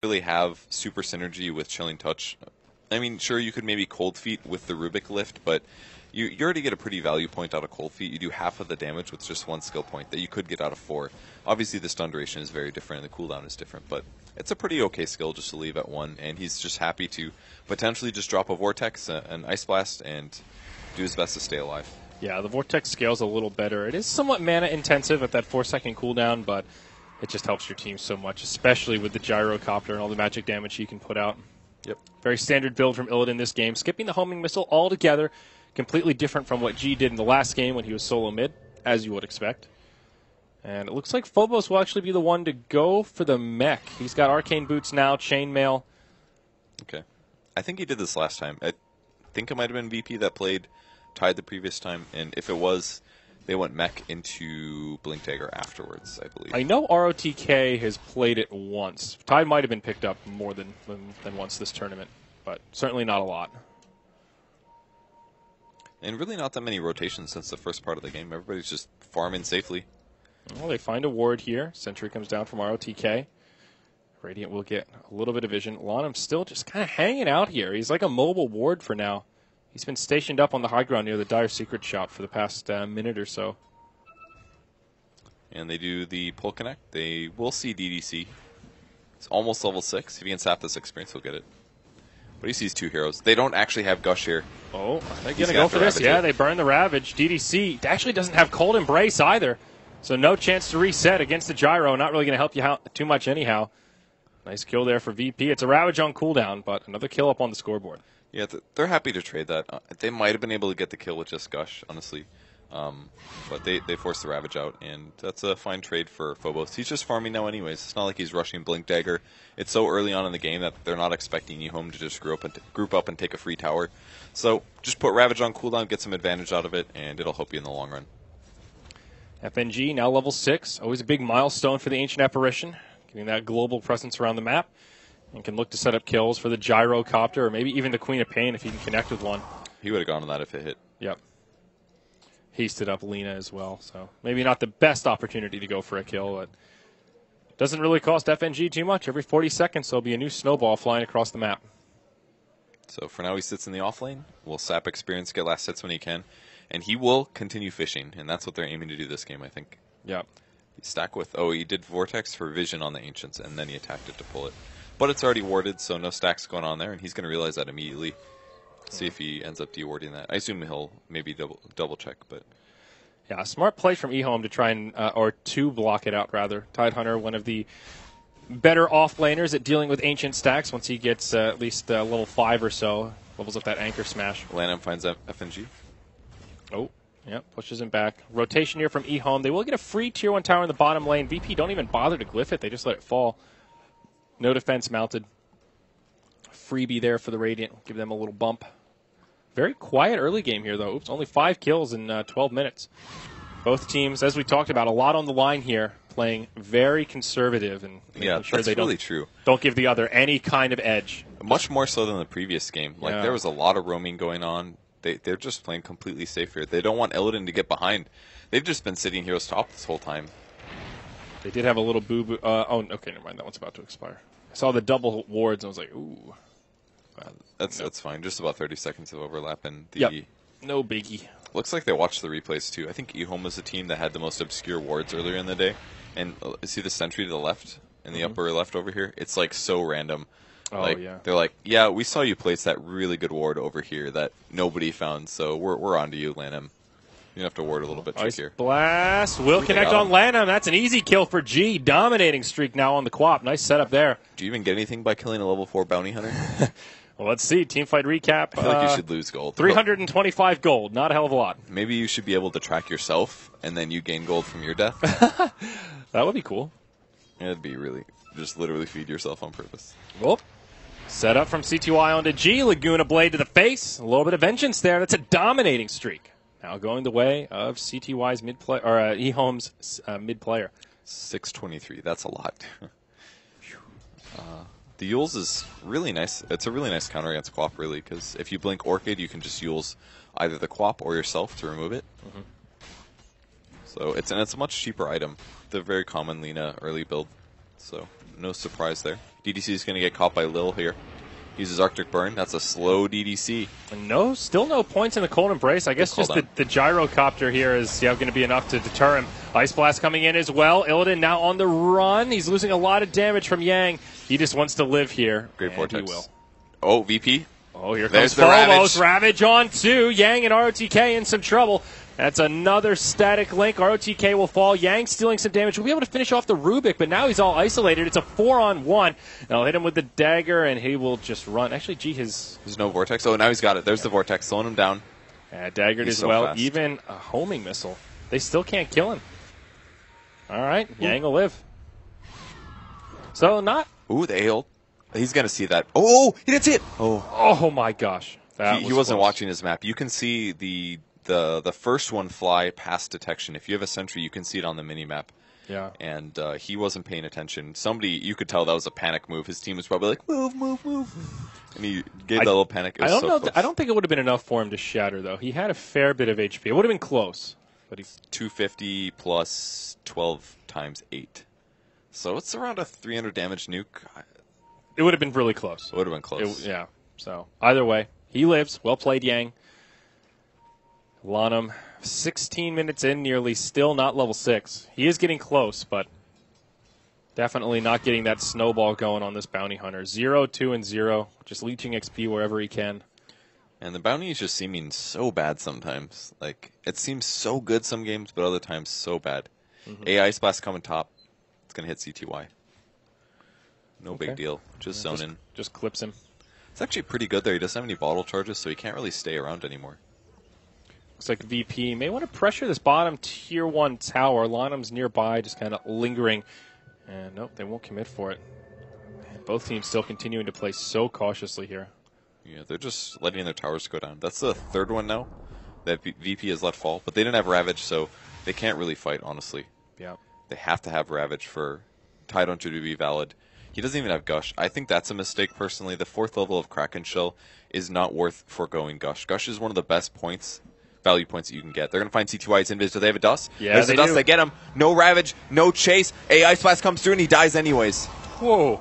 really have super synergy with Chilling Touch. I mean, sure, you could maybe Cold Feet with the Rubik Lift, but you already get a pretty value point out of Cold Feet. You do half of the damage with just one skill point that you could get out of 4. Obviously, the stun duration is very different and the cooldown is different, but it's a pretty okay skill just to leave at 1, and he's just happy to potentially just drop a Vortex, an Ice Blast, and do his best to stay alive. Yeah, the Vortex scales a little better. It is somewhat mana intensive at that 4-second cooldown, but it just helps your team so much, especially with the Gyrocopter and all the magic damage he can put out. Yep. Very standard build from Illidan in this game. Skipping the homing missile altogether. Completely different from what G did in the last game when he was solo mid, as you would expect. And it looks like Phobos will actually be the one to go for the mech. He's got Arcane Boots now, Chainmail. Okay. I think he did this last time. I think it might have been VP that tied the previous time, and if it was, they went mech into Blink Dagger afterwards, I believe. I know ROTK has played it once. Tide might have been picked up more than once this tournament, but certainly not a lot. And really not that many rotations since the first part of the game. Everybody's just farming safely. Well, they find a ward here. Sentry comes down from ROTK. Radiant will get a little bit of vision. Lanham still just kind of hanging out here. He's like a mobile ward for now. He's been stationed up on the high ground near the Dire Secret shop for the past minute or so. And they do the pull connect. They will see DDC. It's almost level 6. If he can sap this experience, he'll get it. But he sees 2 heroes. They don't actually have Gush here. Oh, they're going to go for this. Yeah, they burn the Ravage. DDC actually doesn't have Cold Embrace either. So no chance to reset against the Gyro. Not really going to help you too much anyhow. Nice kill there for VP. It's a Ravage on cooldown, but another kill up on the scoreboard. Yeah, they're happy to trade that. They might have been able to get the kill with just Gush, honestly. But they forced the Ravage out, and that's a fine trade for Phobos. He's just farming now anyways. It's not like he's rushing Blink Dagger. It's so early on in the game that they're not expecting eHome to just group up and take a free tower. So just put Ravage on cooldown, get some advantage out of it, and it'll help you in the long run. FNG now level 6. Always a big milestone for the Ancient Apparition. Getting that global presence around the map. And can look to set up kills for the Gyrocopter or maybe even the Queen of Pain if he can connect with one. He would have gone on that if it hit. Yep. Hasted up Lina as well. So maybe not the best opportunity to go for a kill, but doesn't really cost FNG too much. Every 40 seconds there'll be a new snowball flying across the map. So for now he sits in the off lane. Will sap experience, get last hits when he can. And he will continue fishing, and that's what they're aiming to do this game, I think. Yep. He stack with, he did Vortex for vision on the Ancients, and then he attacked it to pull it. But it's already warded, so no stacks going on there, and he's going to realize that immediately. See if he ends up dewarding that. I assume he'll maybe double check, but yeah, smart play from eHome to try and or to block it out rather. Tidehunter, one of the better off laners at dealing with ancient stacks. Once he gets at least level 5 or so, levels up that anchor smash. Lanham finds FNG. Oh, yeah, pushes him back. Rotation here from eHome. They will get a free tier 1 tower in the bottom lane. VP don't even bother to glyph it; they just let it fall. No defense mounted. Freebie there for the Radiant. Give them a little bump. Very quiet early game here, though. Oops, only 5 kills in 12 minutes. Both teams, as we talked about, a lot on the line here, playing very conservative and making sure they really true. Don't give the other any kind of edge. Much more so than the previous game. Like there was a lot of roaming going on. They're just playing completely safe here. They don't want Illidan to get behind. They've just been sitting heroes top this whole time. They did have a little boo-boo. Oh, okay, never mind. That one's about to expire. I saw the double wards and I was like, ooh. That's fine. Just about 30 seconds of overlap. And no biggie. Looks like they watched the replays too. I think eHome was the team that had the most obscure wards earlier in the day. And see the sentry to the left, in the upper left over here? It's like so random. Oh, like, yeah. They're like, yeah, we saw you place that really good ward over here that nobody found, so we're on to you, Lanham. You have to ward a little bit trickier. Blast will connect on Lanham. That's an easy kill for G. Dominating streak now on the Quap. Nice setup there. Do you even get anything by killing a level 4 bounty hunter? Well, let's see. Teamfight recap. I feel like you should lose gold. 325 gold. Not a hell of a lot. Maybe you should be able to track yourself, and then you gain gold from your death. That would be cool. It'd be really, just literally feed yourself on purpose. Whoop. Set up from CTY onto G. Laguna Blade to the face. A little bit of vengeance there. That's a dominating streak. Now going the way of CTY's mid player, or eHome's mid player. 623. That's a lot. The Yules is really nice. It's a really nice counter against Quap, really, because if you blink Orchid, you can just Yules either the Quap or yourself to remove it. So it's a much cheaper item. The very common Lina early build, so no surprise there. DDC is going to get caught by Lil here. Uses Arctic Burn. That's a slow DDC. And still no points in the Cold Embrace. I guess just the gyrocopter here is going to be enough to deter him. Ice Blast coming in as well. Illidan now on the run. He's losing a lot of damage from Yang. He just wants to live here. Great Vortex. He will. Oh, VP. Oh, here comes Phobos. Ravage on 2. Yang and ROTK in some trouble. That's another static link. ROTK will fall. Yang stealing some damage. We'll be able to finish off the Rubik, but now he's all isolated. It's a 4-on-1. I'll hit him with the dagger, and he will just run. Actually, there's no Vortex. Oh, now he's got it. There's the Vortex, slowing him down. Daggered as well. Fast. Even a homing missile. They still can't kill him. All right, Yang will live. So not... Ooh, the ult. He's going to see that. Oh, he didn't see it. Oh my gosh. He wasn't watching his map. You can see the first one fly past detection. If you have a sentry, you can see it on the mini-map. Yeah. And he wasn't paying attention. You could tell that was a panic move. His team was probably like, move, move, move. And he gave that little panic. It was so close. I don't think it would have been enough for him to shatter, though. He had a fair bit of HP. It would have been close. But he's 250 plus 12 times 8. So it's around a 300 damage nuke. It would have been really close. It would have been close. Yeah. So either way, he lives. Well played, Yang. Lanham, 16 minutes in, nearly still not level 6. He is getting close, but definitely not getting that snowball going on this bounty hunter. 0, 2, and 0, just leeching XP wherever he can. And the bounty is just seeming so bad sometimes. Like, it seems so good some games, but other times so bad. AI Splash coming top. It's going to hit CTY. No big deal. Just zone in. Just clips him. It's actually pretty good there. He doesn't have any bottle charges, so he can't really stay around anymore. Looks like VP may want to pressure this bottom tier 1 tower. Lanham's nearby, just kind of lingering. And nope, they won't commit for it. And both teams still continuing to play so cautiously here. Yeah, they're just letting their towers go down. That's the third one now that VP has let fall. But they didn't have Ravage, so they can't really fight, honestly. Yeah. They have to have Ravage for Tidon to be valid. He doesn't even have Gush. I think that's a mistake, personally. The 4th level of Kraken Shell is not worth foregoing Gush. Gush is one of the best value points that you can get. They're going to find CTY's invis. Do they have a dust? Yeah, there's a dust. They get him. No Ravage, no chase. AI Splash comes through, and he dies anyways. Whoa.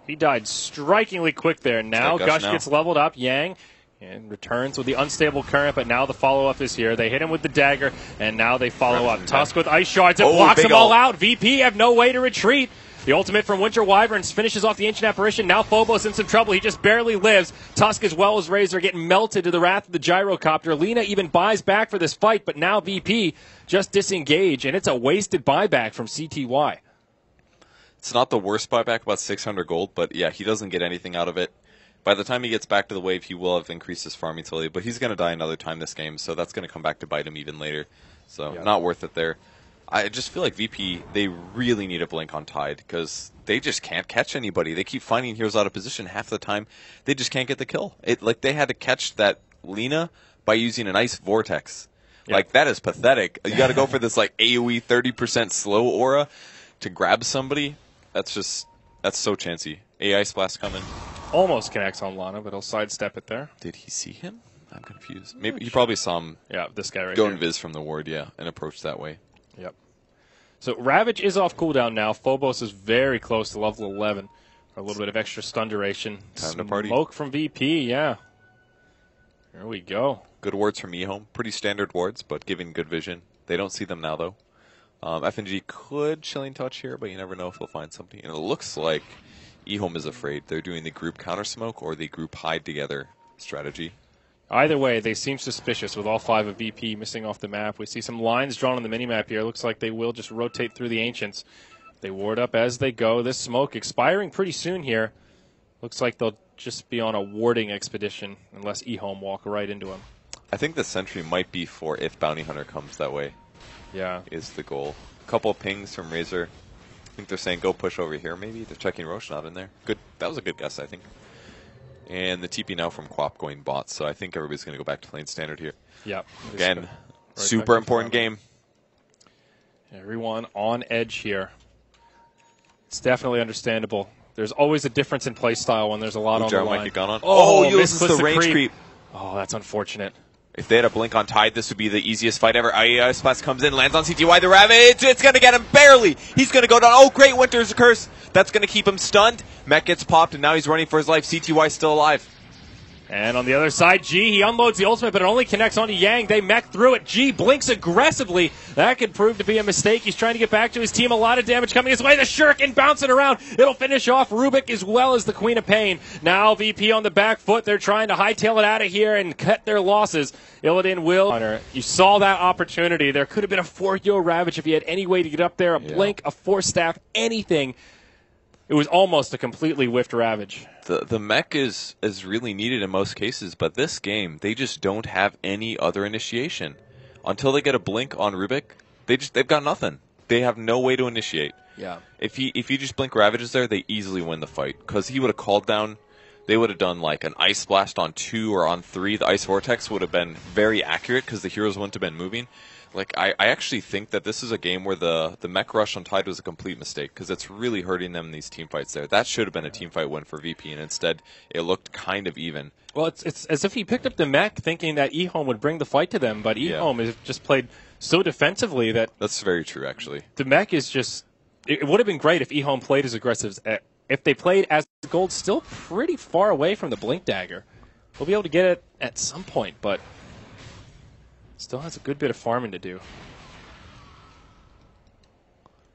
He died strikingly quick there. Now Gush gets leveled up. Yang and returns with the unstable current, but now the follow-up is here. They hit him with the dagger, and now they follow up. Tusk with ice shards. It blocks them all out. VP have no way to retreat. The ultimate from Winter Wyverns finishes off the Ancient Apparition. Now Phobos in some trouble. He just barely lives. Tusk as well as Razor getting melted to the wrath of the gyrocopter. Lina even buys back for this fight, but now VP just disengage, and it's a wasted buyback from CTY. It's not the worst buyback, about 600 gold, but yeah, he doesn't get anything out of it. By the time he gets back to the wave, he will have increased his farm utility, but he's going to die another time this game, so that's going to come back to bite him even later. So not worth it there. I just feel like VP, they really need a blink on Tide, because they just can't catch anybody. They keep finding heroes out of position half the time. They just can't get the kill. They had to catch that Lina by using an ice vortex. Yep. Like, that is pathetic. You got to go for this AoE 30% slow aura to grab somebody. That's so chancy. AI Splash coming. Almost connects on Lana, but he'll sidestep it there. Did he see him? I'm confused. Maybe he probably saw him. Yeah, this guy right go here. and viz from the ward, and approach that way. Yep. So Ravage is off cooldown now. Phobos is very close to level 11. A little bit of extra stun duration. Time to party. Smoke from VP, yeah. Here we go. Good wards from eHome. Pretty standard wards, but giving good vision. They don't see them now, though. FNG could Chilling Touch here, but you never know if they'll find something. And it looks like eHome is afraid. They're doing the group counter smoke or the group hide together strategy. Either way, they seem suspicious with all 5 of VP missing off the map. We see some lines drawn on the minimap here. Looks like they will just rotate through the Ancients. They ward up as they go. This smoke expiring pretty soon here. Looks like they'll just be on a warding expedition unless eHome walk right into them. I think the sentry might be for if Bounty Hunter comes that way. Yeah. Is the goal. A couple of pings from Razor. I think they're saying go push over here maybe. They're checking Roche not in there. Good. That was a good guess, I think. And the TP now from Quap going bot, so I think everybody's going to go back to lane standard here. Yep. Again, right, super important game. Everyone on edge here. It's definitely understandable. There's always a difference in play style when there's a lot on the line. Might get gone on. Oh, he uses the range creep. Oh, that's unfortunate. If they had a blink on Tide, this would be the easiest fight ever. Ice Blast comes in, lands on CTY. The Ravage, it's going to get him barely. He's going to go down. Oh, great, Winter's Curse. That's going to keep him stunned. Mech gets popped, and now he's running for his life. CTY still alive. And on the other side, G, he unloads the ultimate, but it only connects onto Yang. They mech through it. G blinks aggressively. That could prove to be a mistake. He's trying to get back to his team. A lot of damage coming his way. The Shuriken bouncing around. It'll finish off Rubik as well as the Queen of Pain. Now VP on the back foot. They're trying to hightail it out of here and cut their losses. Illidan will. You saw that opportunity. There could have been a 4-yo Ravage if he had any way to get up there. A blink, a 4-staff, anything. It was almost a completely whiffed Ravage. The mech is really needed in most cases, but this game, they just don't have any other initiation. Until they get a blink on Rubik, they've got nothing. They have no way to initiate. Yeah. If you just blink Ravages there, they easily win the fight. Because he would have called down, they would have done like an Ice Blast on 2 or on 3. The Ice Vortex would have been very accurate because the heroes wouldn't have been moving. Like, I actually think that this is a game where the mech rush on Tide was a complete mistake because it's really hurting them in these team fights there. That should have been a team fight win for VP, and instead it looked kind of even. Well, it's as if he picked up the mech thinking that eHome would bring the fight to them, but eHome has just played so defensively that... That's very true, actually. The mech is just... It would have been great if eHome played as aggressive. If they played as Gold, still pretty far away from the Blink Dagger. We'll be able to get it at some point, but... Still has a good bit of farming to do.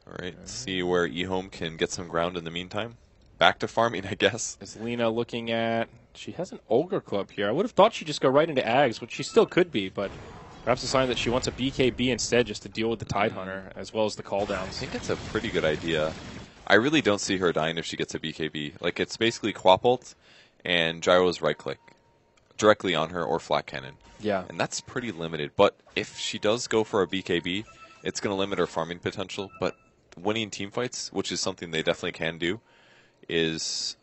All right, see where eHome can get some ground in the meantime. Back to farming, I guess. Is Lena looking at... She has an Ogre Club here. I would have thought she'd just go right into Ags, which she still could be, but perhaps a sign that she wants a BKB instead just to deal with the Tide Hunter as well as the call downs. I think it's a pretty good idea. I really don't see her dying if she gets a BKB. Like, it's basically Quap ult and Gyro's right-click directly on her or Flat Cannon. Yeah. And that's pretty limited. But if she does go for a BKB, it's going to limit her farming potential. But winning team fights, which is something they definitely can do, is